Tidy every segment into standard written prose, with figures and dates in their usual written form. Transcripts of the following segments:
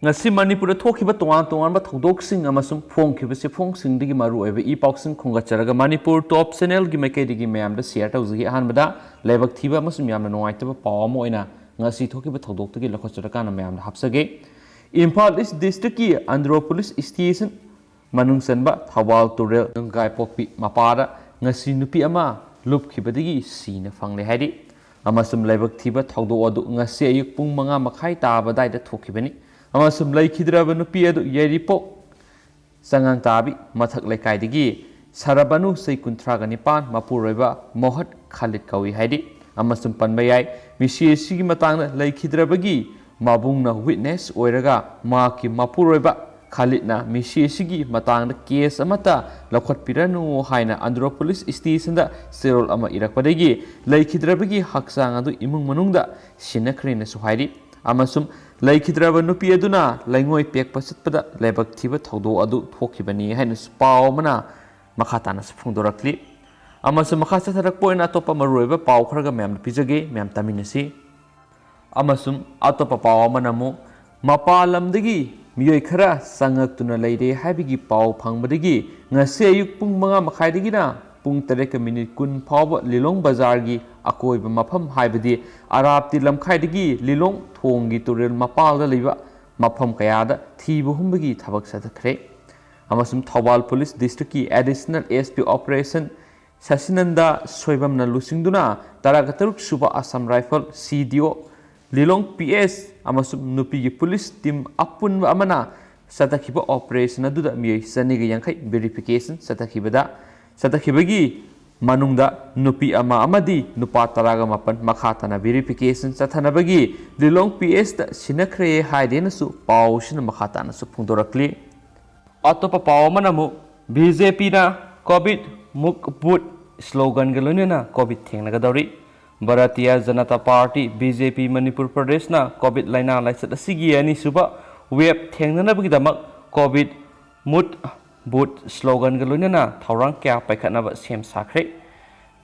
ngasi manipur thokhiba tongan tongan ba thodok-sing amasum phongkhiba se phong-sing digi maru oiba e-pauk-sing khongacharaga manipur top channel gi maikei digi mayam da share tawjigi ahanbada laibak thiba amasum yamna nongaitaba paw ama oina ngasi thokhiba thodok dagi lakhocharakana mayam da hapsage Imphal East District ki Andhra Police Station manung sanba Thawal Turel ngai pokpi mapada ngasi nupi ama lupkhibadagi sina fangle haidi amasum laibak thiba thodok adu ngasi ayuk pung 5 makhai taba dai da thokhibani amasum laikhidraba nupi adu yeripok sangang tabi mathak lekaidagi sarabanu sei kunthraga nipan mapuroiba mohat khalid kawi haidi amasum panbayai misi sigi matangna laikhidrabagi mabungna witness oiraga maki mapuroiba khalidna misi sigi matangna case amata lakhot piranu haina Andhra Police Station da serol ama irakpadagi laikhidrabagi haksang adu imung manungda sinakrina suhaidi amasum laikhidraba nupi aduna laingoi pek pasatpada lebak thiba thodo adu thokhibani haina paw mana makhatana phungdorakli amasum makha satharak poina topa maruiba paw kharaga mem pijage mem taminasi amasum atopa paw manamu mapalamdagi miyoi khara sangaktuna leire habigi paw phangbadagi ngase ayuk pung 5 makhaidagi na pung 3 minute kun phawba Lilong Bazar gi akoiba mafam haibadi Arab ti lamkhaidagi Lilong thongi turel mapalda leiba mafam kayada thibu humbagi thabak sadakhre amasum Thawal Police District ki Additional SP Operation Sasinanda Soibamna lusingduna taraga 3 suba Assam Rifle CDO Lilong PS amasum nupi gi police team apun amana satakhiba operation aduda miyai saniga yankhai verification satakhibagi manungda nupi ama amadi nupa taraga mapan makhatana verification sathanabagi Lilong PS da sinakhre haidena su pawsina makhatana su phungdorakli atopa pawmanamu BJP na covid mukbut slogan galunena covid thengnagadori Bharatiya Janata Party BJP Manipur Pradesh na covid laina laisat asigi ani suba web thengnanabagi covid mut but slogan galunena thaurang kya paikhatnaba sem sakre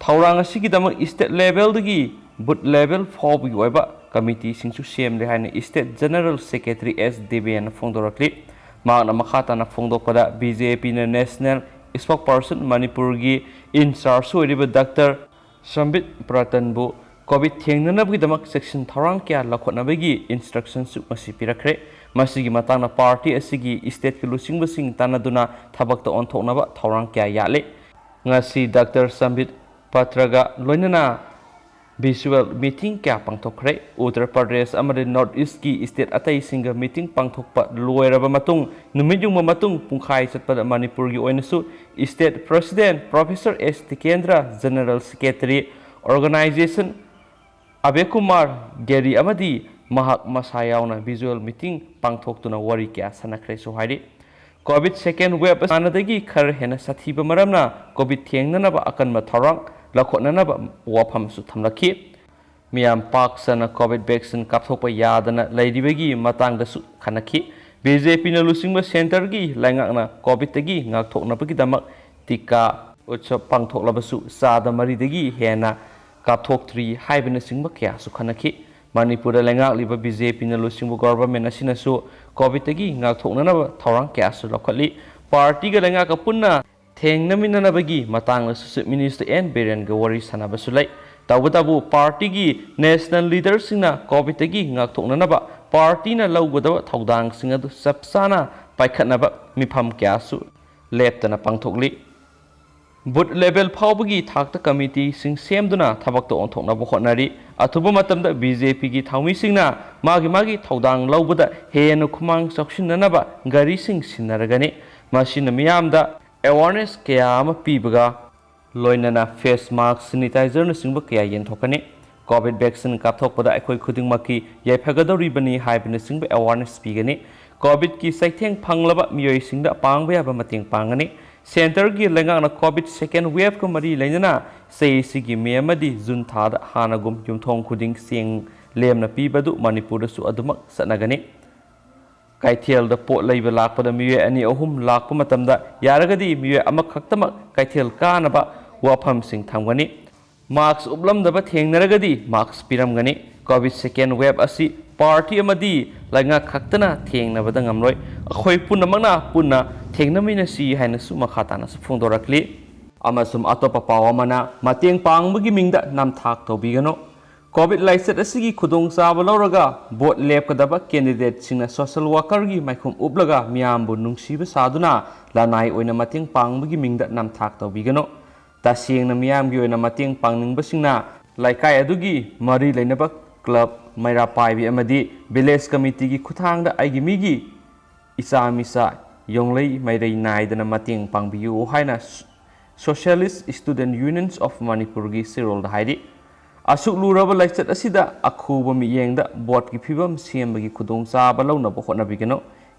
thaurang asigi damak state level dagi but level 4 bi oiba committee singsu sem le haina state general secretary S Devian phongdorakli magna makhatana phongdokpada BJP na national spokesperson Manipur gi in charge oiriba Dr Sambit Pratanbu covid thengnanabagi damak section thaurang kya lakhotnabagi instructions su masi pirakre masigi matana party asigi state ki lusingbasing tanaduna thabakta onthoknaba thaurang kya yale ngasi Dr Sambit Patraga loinana visual meeting kya pangthokre Uttar Pradesh amade North East ki state atai singa meeting pangthokpa loiraba matung numijung matung pungkhai chatpada Manipur gi oinasu state president Professor S Tikendra general secretary organization Abekumar Gary amadi mahak masayauna visual meeting pangthoktuna wari kya sanakre so haidi covid second wave anadagi khar hena sathiba maramna covid thengnanaba akanma thorang lakhotnanaba wafam su thamlakhi miyam paksana covid vaccine kapthokpa yadana leidibagi matangda su khanakhi BJP na lusingba center gi laingakna covid tagi ngakthoknabagi damak tika utsav pangthoklabasu sada maridagi hena kapthokthri haibana singba kya su khanakhi Manipur lengak liba BJP na lusingbu government asinasu covid tagi ngakthoknanaba thorang kya su lakhali party ga lengak punna thengnaminanabagi matangna su minister N Biren ga wari sanaba sulai tawbatabu party gi national leaders singna covid tagi ngakthoknanaba party na lawgadaba thaudang singadu sapsana paikhatnaba mifam kya su leptana pangthokli but level phawbagi thakta committee sing semduna thabakta onthoknaba hotnari athuba matamda BJP gi thawmi singna magi thaudang lawbada henu khumang choksinanaba gari sing sinaragani masina miyamda awareness kaya ama pibaga loinana face mask sanitizer na singba kaya yenthokani covid vaccine kapthokpada akhoi khudingmaki yaifagadoribani haibana singba awareness pigani covid ki saitheng phanglaba miyoi singda pangba yaba mating pangani center gi lengana covid second wave ko mari leina sei sigi memadi jun thada hanagum yumthong khuding sing lemna pibadu Manipur su adumak sanagani kaithel da pot leiba lakpada miye ani ahum lakpa matamda yaragadi miye amakhaktama kaithel kanaba wafam sing thamgani marks ublamdaba thengnaragadi marks piramgani covid second wave asi party amadi lainga khaktana thengnabada ngamloi akhoi punamangna punna thengnamina si haina su makhatana su phongdorakli amasum atopa pawamana mateng pangbagi mingda namthak tobigano covid laisat asigi khudong chaba lawraga vote lepkadaba candidate singna social worker gi maikhum uplaga miyambu nungsiba saduna lanai oina mateng pangbagi mingda namthak tobigano tasengna miyamgi oina mateng pangningba singna laikai adugi mari lainaba club maira paibi amadi village committee gi khuthangda aigi migi isa misa yonglei mairei naidana mateng pangbiyu haina Socialist Student Unions of Manipur gi sirol da haidi asuk luraba laichat asida akhuba mi yengda board gi phibam sembagi khudong chaba launa bo hotna bigeno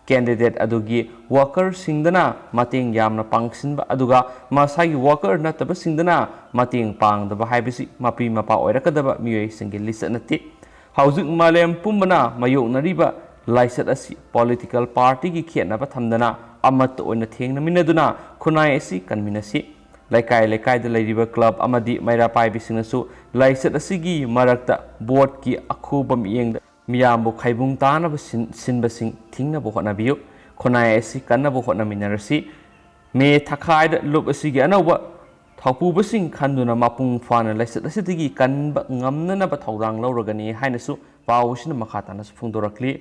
candidate adugi worker singdana mateng yamna pangsinba aduga masagi worker nataba singdana mateng pangdaba haibisi mapi mapa oirakadaba miyoi singi lisanati haujik malem pumbana mayoknariba laichat asi political party gi khetnaba thamdana amat oina thengna minaduna khunai asi kanminasi laikai laikai da leiriba club amadi maira paibi singnasu laichat asigi marakta board ki akhubam yengda miyambu khaibung tana ba sinbasing thingna bo hona biu khonai asi kanna bo hona minarasi me thakai da lup asigi anauba thaupu basing khanduna mapung fana laichat asidigi kanba ngamna na ba thaurang lauragani hainasu pawusina makhatana su phungdorakli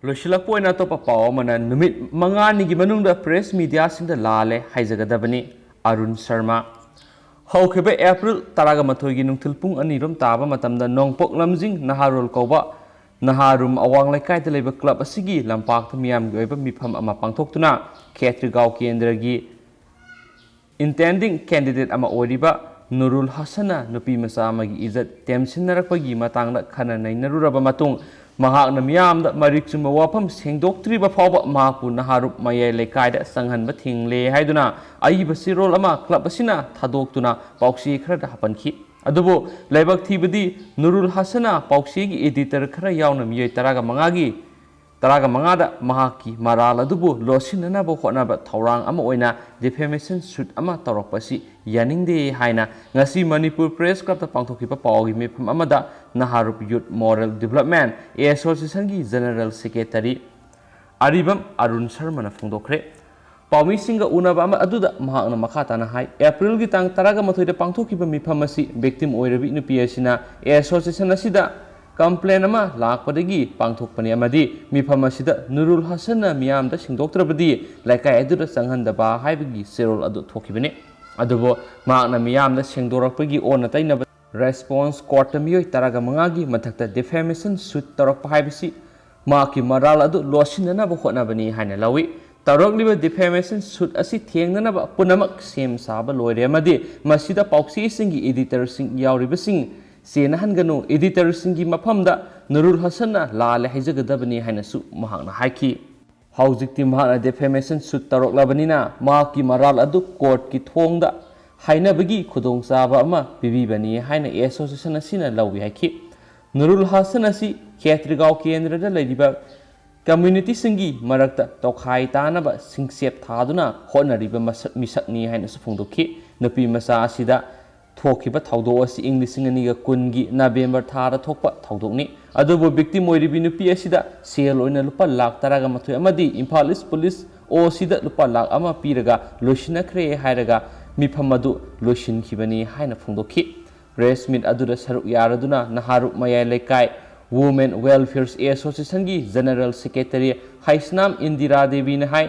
loisilak poina to pa pawamana numit mangani gi manungda press media singda lale haijagadabani Arun Sharma haukhebe April taraga mathoigi nungthil pung anirom taba matamda nongpok lamjing naharul koba naharum awang laikai da leba club asigi lampak miyam gi oiba mifam ama pangthoktuna Khetrigao Kendra gi intending candidate ama oriba Nurul Hasana nupi masa amagi izat temsinnarakpagi matangda khana nainaruraba matung mahakna miyamda marikchuma wafam sengdoktriba fawba mahaku naharup mayai leikaida sanghanba thingle haiduna aiba sirol ama club asina thadoktuna pauksi khara hapankhi adubo laibak thibadi Nurul Hasana pauksi gi editor khara yauna miyai taraga mangada mahaki maral adubo losinana bo khonaba thaurang ama oina defamation suit ama taropasi yaningde haina ngasi Manipur Press Club ta pangthokiba pawgi mifam amada Naharup Youth Moral Development Association gi General Secretary Aribam Arun Sharma na phongdokre pawmi singa unaba ama aduda mahakna makhatana hai April gi tang taraga mathoi da pangthokiba mifam asi victim oirabi nupi asina association asida complain ama lakpadagi pangthokpani amadi mifam asida Nurul Hasana miyamda singdoktrabadi laikai aduda sanghandaba haibagi serol adu thokibani adubo mahakna miyamda singdorakpagi ona tainaba response court miyoi taraga mangagi mathakta defamation suit tarak haibisi maki maral adu losinana bo hotnabani haina lawi tarokliba defamation suit asi thengnana ba punamak sem saba loire amadi masida pauksi singi editor sing yauriba sing sena hangano editor singi mafamda Nurul Hasana lale haijagadabani haina su mahakna haiki haujikti mahakna defamation suit taroklabanina maki maral adu court ki thongda hainabagi khudong chaba ama bibibani haina association asina lawi haiki Nurul Hasana si Khetrigao Kendra da leiriba community singi marakta tokhai tanaba singsep thaduna honariba misakni haina su phongdokhi nupi masa asida thokiba thaudo asi English ni ga kungi November thara thokpa thaudokni adubo victim oiribi nupi asida sel oina lupa lakh taraga mathoi amadi Imphal East Police o sida lupa lakh ama piraga losinakre hairaga mifamadu losin khibani haina phongdokhi press meet adura saruk yaraduna naharup mayai lekai Women Welfare Association gi General Secretary Haisnam Indira Devi na hai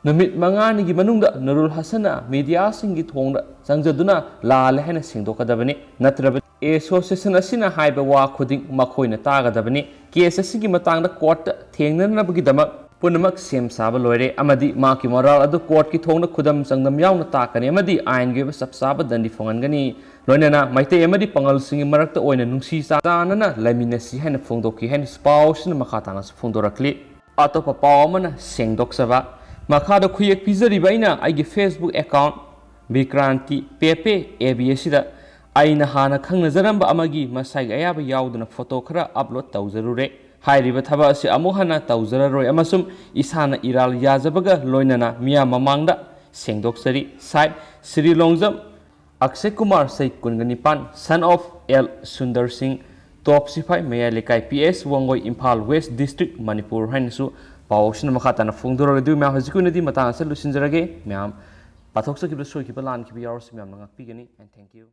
numit mangani gi manungda Nurul Hasana media singi thongda sangjaduna lal haina singdokadabani natraba association asina haiba wa khuding makhoina tagadabani case asigi matangda court thengnanabagi damak punamak sem saba loire amadi maki moral adu court ki thongna khudam sangdam yauna takani amadi ain ge sab saba dandi phongangani loinana maite amadi pangal singi marakta oina nungsi sanana laminasi haina phongdoki haina spouse na makhatana phongdorakli atopa pawamana sengdoksaba makhada khuyek pizari baina aigi Facebook account Vikranti Pepe ABS da aina hana khangna zaramba amagi masai ayaba yauduna photo khara upload tawzarure hairiba thaba asi amuhana tawzararoi amasum isana iral yajabaga loinana miya mamangda sengdoksari site Sri Longjam Akshay Kumar Sai Kunganipan son of L Sundar Singh टॉप सिफाई मया लेकाई PS Wangoi Imphal west district Manipur हाइनसु पावसिन मखा ताना फोंदोरदु ma'am हजिकुनदि Matang असे लुसिनजरगे ma'am पाथोक Saqib सोइकिब लान किब यावरस म्याम नंगा पिगनी एंड थैंक यू।